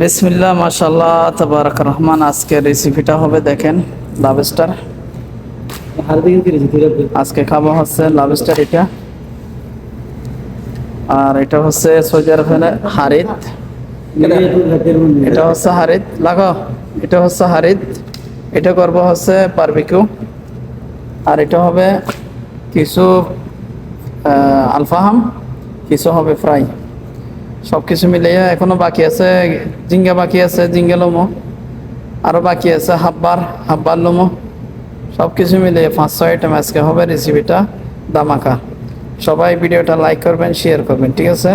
বিসমিল্লাহ, মাশাআল্লাহ, তাবারাক রহমান। আজকে রেসিপিটা হবে দেখেন লাবস্টার। আজকে খাবো হচ্ছে লাবস্টার এটা, আর এটা হচ্ছে সৌদি আরবের হারিত। এটা হচ্ছে হারিত লাগাও, এটা হচ্ছে হারিত। এটা করবো হচ্ছে বারবিকিউ, আর এটা হবে কিছু আলফাহাম, কিছু হবে ফ্রাই। সব কিছু মিলিয়ে এখনো বাকি আছে, জিঙ্গা বাকি আছে, জিঙ্গা লোমো আরও বাকি আছে, হাব্বার লোমো। সব কিছু মিলিয়ে 5-6 আইটেম আজকে হবে রেসিপিটা দামাকা। সবাই ভিডিওটা লাইক করবেন, শেয়ার করবেন, ঠিক আছে?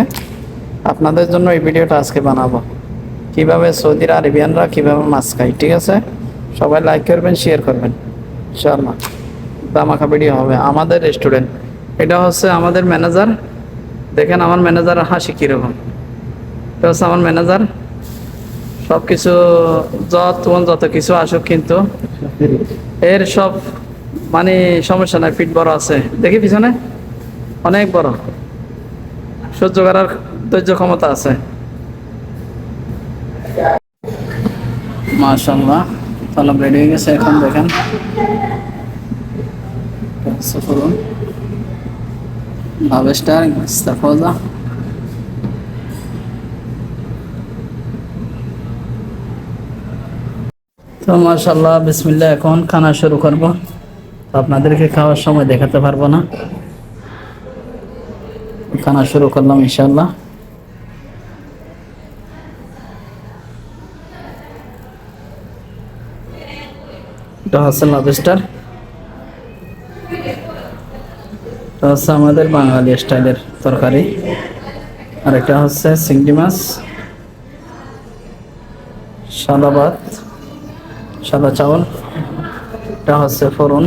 আপনাদের জন্য এই ভিডিওটা আজকে বানাবো, কিভাবে সৌদি আরবিয়ানরা কিভাবে মাছ খায়, ঠিক আছে? সবাই লাইক করবেন, শেয়ার করবেন, ইনশাআল্লাহ দামাকা ভিডিও হবে। আমাদের রেস্টুরেন্ট, এটা হচ্ছে আমাদের ম্যানেজার। দেখেন আমার ম্যানেজারের হাসি কীরকম। এটা হচ্ছে আমার ম্যানেজার। সব কিছু যত কিছু আসুক, কিন্তু এর সব মানে সমস্যা নাই। ফিট বড় আছে, দেখি পিছনে অনেক বড়, সহ্য করার ধৈর্য ক্ষমতা আছে। মাশাআল্লাহ, তাহলে রেডি হয়ে গেছে। এখন দেখেন করুন হারভেস্টার ইস্তাফাজা। তো মাশাআল্লাহ, বিসমিল্লাহ, এখন খানা শুরু করব। আপনাদেরকে খাওয়ার সময় দেখাতে পারবো না, খানা শুরু করলাম ইনশাআল্লাহ। এটা হচ্ছে লবস্টার, এটা হচ্ছে আমাদের বাঙালি স্টাইলের তরকারি। আর এটা হচ্ছে চিংড়ি মাছ, সাদা ভাত, সাদা চাউল। এটা হচ্ছে ফোড়ন।